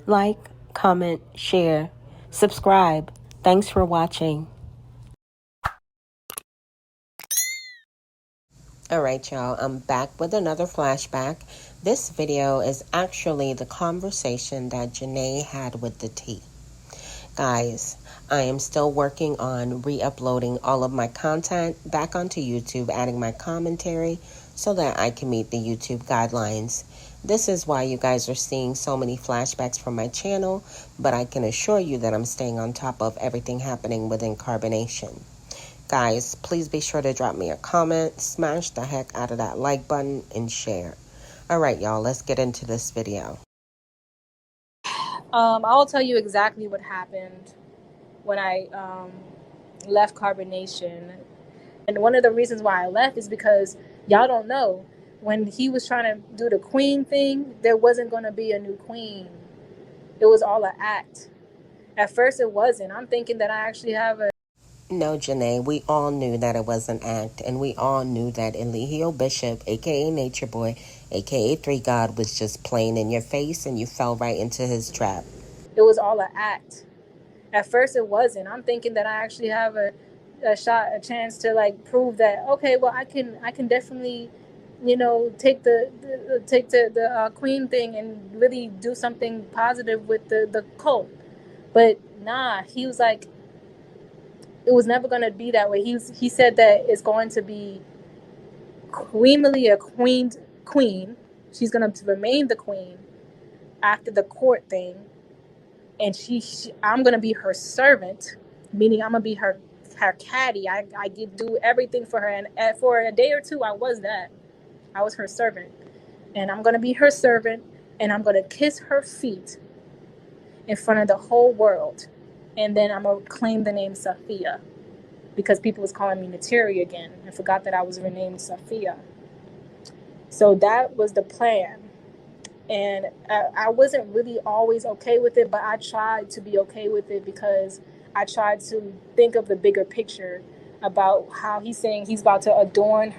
Like, comment, share, subscribe. Thanks for watching. Alright, y'all, I'm back with another flashback. This video is actually the conversation that Janae had with the T. Guys, I am still working on re-uploading all of my content back onto YouTube, adding my commentary so that I can meet the YouTube guidelines. This is why you guys are seeing so many flashbacks from my channel, but I can assure you that I'm staying on top of everything happening within Carbonation. Guys, please be sure to drop me a comment, smash the heck out of that like button, and share. Alright, y'all, let's get into this video. I will tell you exactly what happened when I left Carbonation. And one of the reasons why I left is because y'all don't know. When he was trying to do the queen thing, there wasn't going to be a new queen. It was all an act. At first, it wasn't. I'm thinking that I actually have a... No, Janae, we all knew that it was an act, and we all knew that Eligio Bishop, a.k.a. Nature Boy, a.k.a. 3 God, was just playing in your face, and you fell right into his trap. It was all an act. At first, it wasn't. I'm thinking that I actually have a chance to like prove that. Okay, well, I can definitely, take the queen thing and really do something positive with the cult. But nah, he was like, it was never gonna be that way. He said that it's going to be Queen Malia, queen. She's gonna remain the queen after the court thing, and I'm gonna be her servant, meaning I'm gonna be her caddy. I do everything for her, and for a day or two, I was her servant, and I'm gonna be her servant, and I'm gonna kiss her feet in front of the whole world, and then I'm gonna claim the name Sophia, because people was calling me Nateri again and forgot that I was renamed Sophia. So that was the plan. And I wasn't really always okay with it, but I tried to be okay with it because I tried to think of the bigger picture about how he's saying he's about to adorn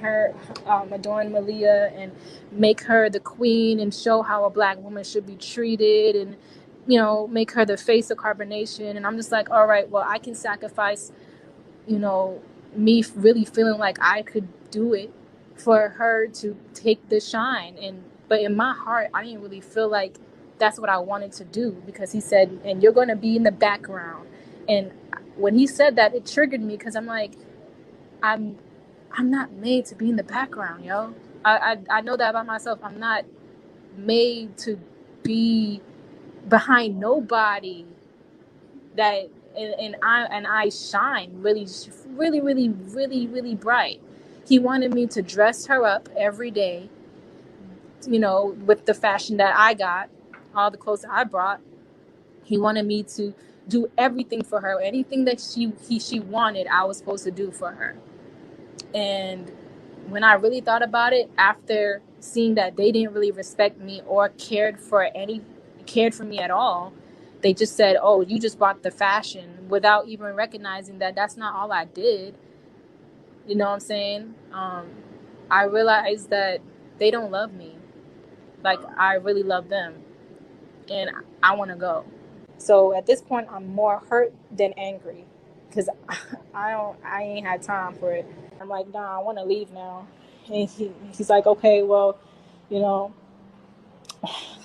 Malia and make her the queen and show how a black woman should be treated and, make her the face of Carbonation. And I'm just like, all right, well, I can sacrifice, me really feeling like I could do it for her to take the shine. But in my heart, I didn't really feel like that's what I wanted to do, because he said, and you're going to be in the background. And when he said that, it triggered me, because I'm like, I'm not made to be in the background, yo. I know that about myself. I'm not made to be behind nobody. That and I shine really, really, really, really, really bright. He wanted me to dress her up every day, with the fashion that I got, all the clothes that I brought. He wanted me to do everything for her. Anything that she wanted, I was supposed to do for her. And when I really thought about it, after seeing that they didn't really respect me or cared for me at all, they just said, oh, you just bought the fashion, without even recognizing that that's not all I did. You know what I'm saying? I realized that they don't love me like I really love them, and I want to go. So at this point, I'm more hurt than angry, because I ain't had time for it. I'm like, nah, I want to leave now. And he's like, okay, well, you know,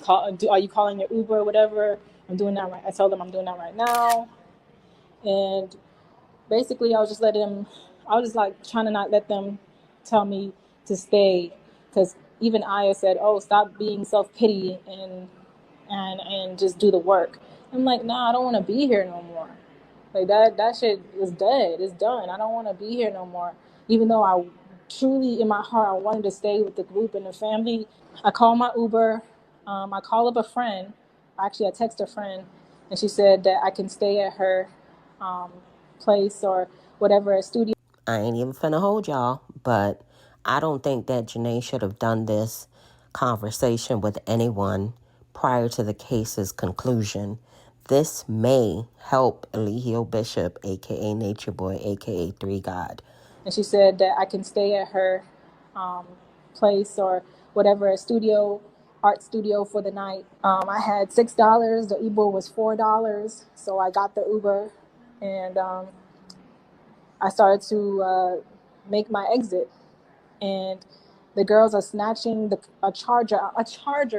are you calling your Uber or whatever? I'm doing that right. I told him I'm doing that right now. And basically, I was just like trying to not let them tell me to stay. Because even Aya said, oh, stop being self-pity and just do the work. I'm like, nah, I don't want to be here no more. Like that shit is dead. It's done. I don't want to be here no more. Even though I truly, in my heart, I wanted to stay with the group and the family. I called my Uber. I called up a friend. Actually, I texted a friend, and she said that I can stay at her place or whatever, a studio. I ain't even finna hold y'all, but I don't think that Janae should have done this conversation with anyone prior to the case's conclusion. This may help Eligio Bishop, a.k.a. Nature Boy, a.k.a. 3 God. And she said that I can stay at her place or whatever, a studio art studio for the night. I had $6. The Uber was $4, so I got the Uber, and I started to make my exit. And the girls are snatching a charger,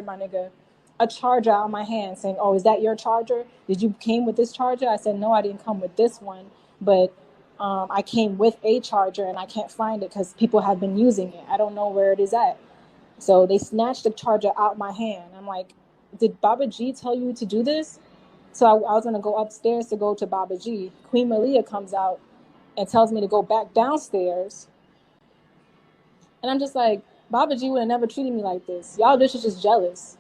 my nigga, a charger out of my hand, saying, "Oh, is that your charger? Did you came with this charger?" I said, "No, I didn't come with this one, but I came with a charger, and I can't find it because people have been using it. I don't know where it is at." So they snatched the charger out my hand. I'm like, "Did Baba G tell you to do this?" So I was gonna go upstairs to go to Baba G. Queen Malia comes out and tells me to go back downstairs. And I'm just like, Baba G would have never treated me like this. Y'all bitches just jealous.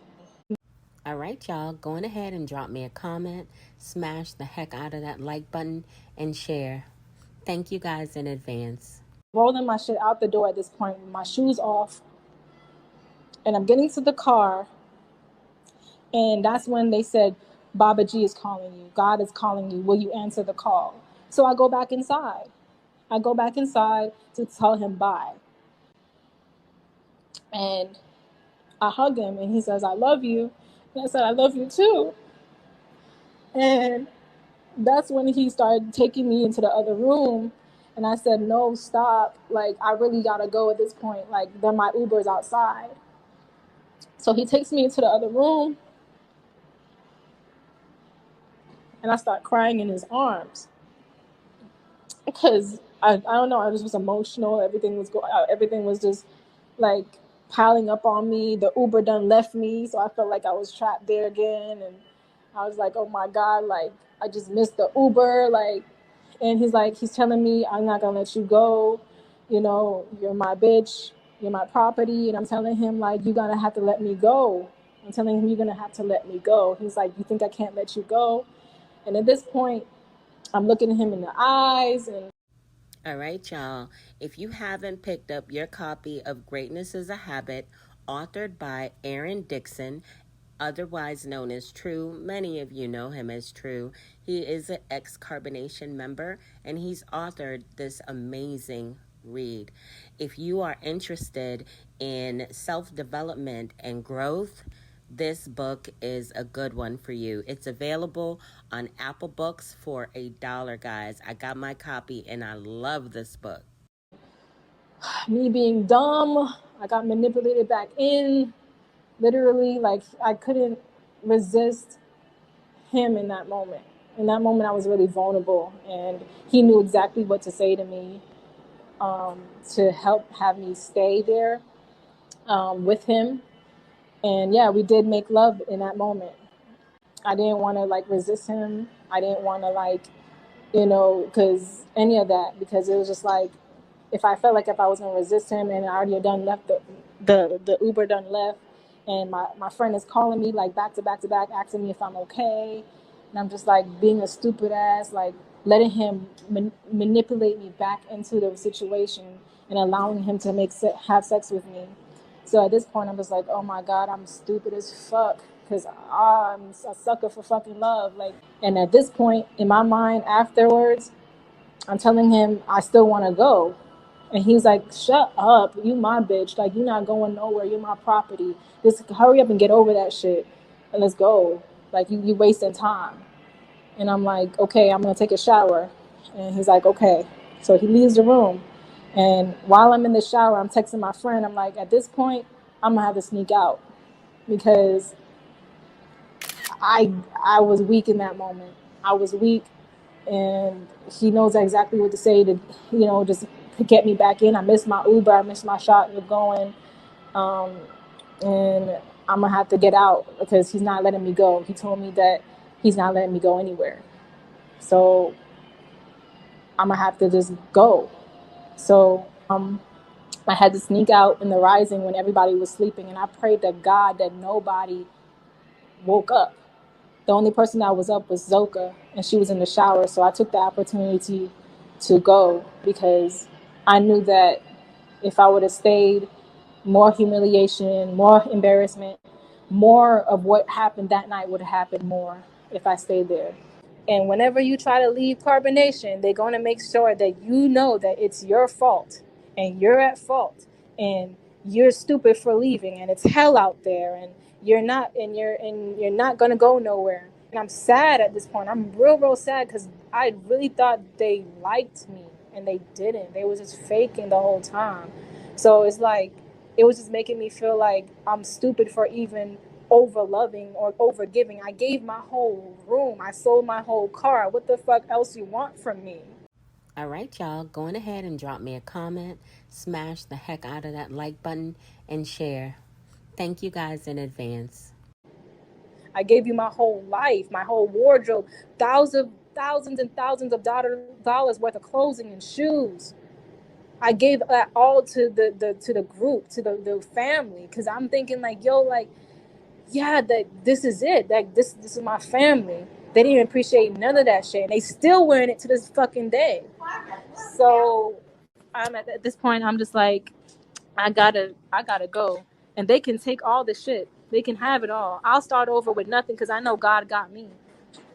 All right, y'all, go on ahead and drop me a comment, smash the heck out of that like button, and share. Thank you guys in advance. Rolling my shit out the door at this point, with my shoes off. And I'm getting to the car. And that's when they said, Baba G is calling you. God is calling you. Will you answer the call? So I go back inside. I go back inside to tell him bye. And I hug him and he says, "I love you." And I said, "I love you too." And that's when he started taking me into the other room. And I said, "No, stop. Like, I really gotta go at this point. Like, then my Uber's outside." So he takes me into the other room and I start crying in his arms. Because I don't know, I just was emotional. Everything was just like piling up on me. The Uber done left me, so I felt like I was trapped there again. And I was like, "Oh my God, like I just missed the Uber." Like, and he's telling me, "I'm not gonna let you go. You know, you're my bitch, you're my property." And I'm telling him, like, "You're gonna have to let me go." I'm telling him, "You're gonna have to let me go." He's like, "You think I can't let you go?" And at this point, I'm looking at him in the eyes and All right, y'all. If you haven't picked up your copy of Greatness is a Habit, authored by Aaron Dixon, otherwise known as True, many of you know him as True. He is an ex Carbonation member and he's authored this amazing read. If you are interested in self development and growth, this book is a good one for you. It's available on Apple Books for $1, guys. I got my copy and I love this book. me being dumb, I got manipulated back in. Literally, like I couldn't resist him in that moment. In that moment, I was really vulnerable, and he knew exactly what to say to me to help have me stay there with him. And yeah, we did make love in that moment. I didn't want to like resist him. I didn't want to like, because any of that, because it was just like, if I felt like if I was gonna resist him and I already done left the Uber done left, and my friend is calling me like back to back to back, asking me if I'm okay, and I'm just like being a stupid ass, like letting him manipulate me back into the situation and allowing him to have sex with me. So at this point, I'm just like, oh my God, I'm stupid as fuck because I'm a sucker for fucking love. Like, and at this point in my mind afterwards, I'm telling him I still want to go. And he's like, "Shut up. You my bitch. Like, you're not going nowhere. You're my property. Just hurry up and get over that shit and let's go. Like, you wasting time." And I'm like, "Okay, I'm going to take a shower." And he's like, "Okay." So he leaves the room. And while I'm in the shower, I'm texting my friend. I'm like, at this point, I'm going to have to sneak out because I was weak in that moment. I was weak, and he knows exactly what to say to, just get me back in. I missed my Uber. I missed my shot of going, um, and I'm gonna have to get out because he's not letting me go. He told me that he's not letting me go anywhere, so I'm gonna have to just go. So I had to sneak out in the rising when everybody was sleeping, and I prayed to God that nobody woke up. The only person that was up was Zoka, and she was in the shower. So I took the opportunity to go because I knew that if I would have stayed, more humiliation, more embarrassment, more of what happened that night would have happened more if I stayed there. And whenever you try to leave carbonation, they're going to make sure that you know that it's your fault and you're at fault. And you're stupid for leaving, and it's hell out there, and you're not gonna go nowhere. And I'm sad at this point. I'm real sad because I really thought they liked me, and they didn't. They was just faking the whole time. So it's like it was just making me feel like I'm stupid for even over loving or over giving. I gave my whole room. I sold my whole car. What the fuck else you want from me? All right, y'all, go on ahead and drop me a comment, smash the heck out of that like button, and share. Thank you guys in advance. I gave you my whole life, my whole wardrobe, thousands and thousands of dollars worth of clothing and shoes. I gave that all to the group, to the family, because I'm thinking like, yo, like, yeah, that this is it. Like this is my family. They didn't even appreciate none of that shit. And they still wearing it to this fucking day. So I'm at this point. I'm just like, I gotta go, and they can take all the shit. They can have it all. I'll start over with nothing because I know God got me.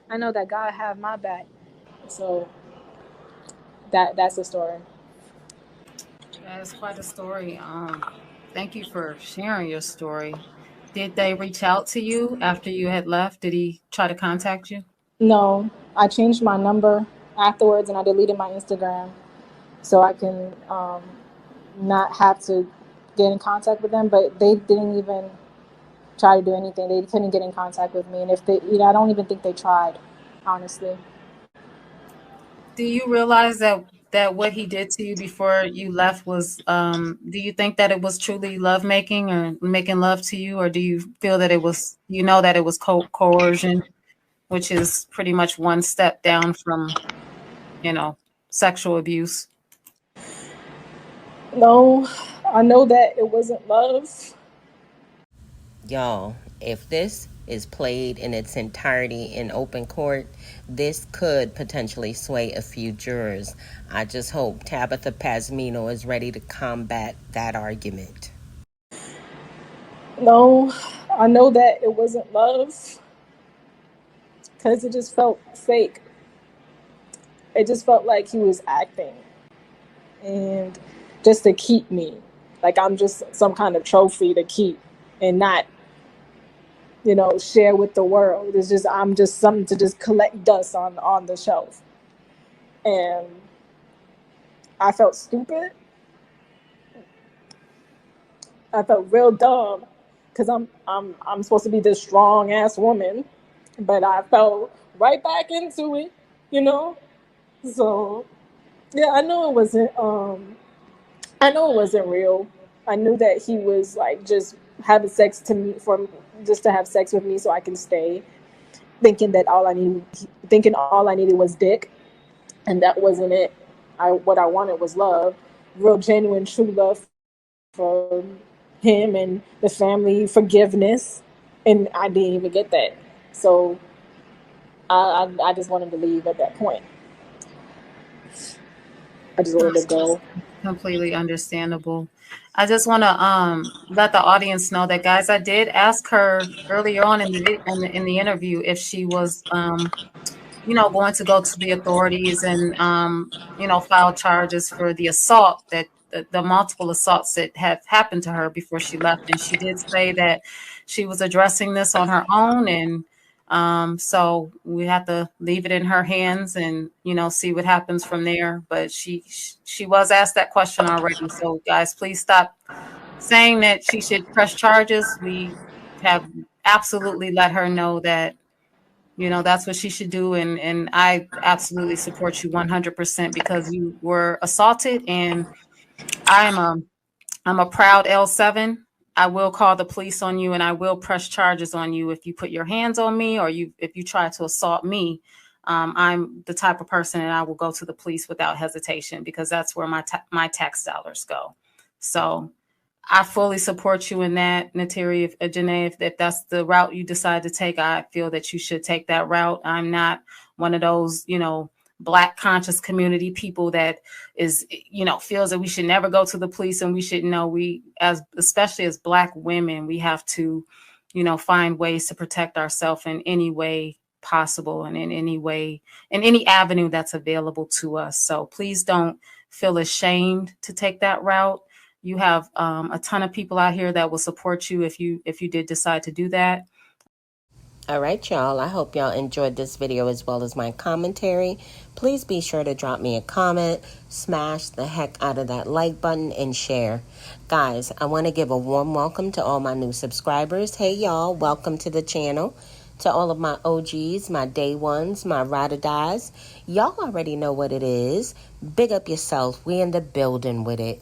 I know that God have my back. So that's the story. That is quite a story. Thank you for sharing your story. Did they reach out to you after you had left? Did he try to contact you? No, I changed my number afterwards, and I deleted my Instagram so I can not have to get in contact with them. But they didn't even try to do anything. They couldn't get in contact with me, and if they, I don't even think they tried, honestly. Do you realize that what he did to you before you left was do you think that it was truly love making or making love to you, or do you feel that it was, that it was coercion, which is pretty much one step down from, you know, sexual abuse? No, I know that it wasn't love. Y'all, if this is played in its entirety in open court, this could potentially sway a few jurors. I just hope Tabitha Pasmino is ready to combat that argument. No, I know that it wasn't love because it just felt fake. It just felt like he was acting and just to keep me. Like I'm just some kind of trophy to keep and not, share with the world. It's just I'm just something to just collect dust on the shelf. And I felt stupid. I felt real dumb because I'm supposed to be this strong ass woman, but I fell right back into it, you know. So yeah, I know it wasn't real. I knew that he was like just having sex to me for just to have sex with me so I can stay, thinking all I needed was dick, and that wasn't it. What I wanted was love, real genuine true love for him and the family, forgiveness, and I didn't even get that. So I just wanted to leave at that point. I just wanted to go. Completely understandable. I just want to let the audience know that, guys, I did ask her earlier on in the interview if she was going to go to the authorities and file charges for the assault that the multiple assaults that have happened to her before she left, and she did say that she was addressing this on her own, and so we have to leave it in her hands and see what happens from there. But she was asked that question already, so guys, please stop saying that she should press charges. We have absolutely let her know that that's what she should do. And I absolutely support you 100% because you were assaulted. And I'm a, I'm a proud L7. I will call the police on you and I will press charges on you if you put your hands on me or if you try to assault me. I'm the type of person that I will go to the police without hesitation because that's where my tax dollars go. So I fully support you in that, Nateri. Janae, if that's the route you decide to take, I feel that you should take that route. I'm not one of those, Black conscious community people that is, feels that we should never go to the police and we should know especially as Black women, we have to, find ways to protect ourselves in any way possible and in any way, in any avenue that's available to us. So please don't feel ashamed to take that route. You have a ton of people out here that will support you if you did decide to do that. All right, y'all. I hope y'all enjoyed this video as well as my commentary. Please be sure to drop me a comment, smash the heck out of that like button, and share. Guys, I want to give a warm welcome to all my new subscribers. Hey, y'all. Welcome to the channel. To all of my OGs, my day ones, my ride or dies. Y'all already know what it is. Big up yourself. We in the building with it.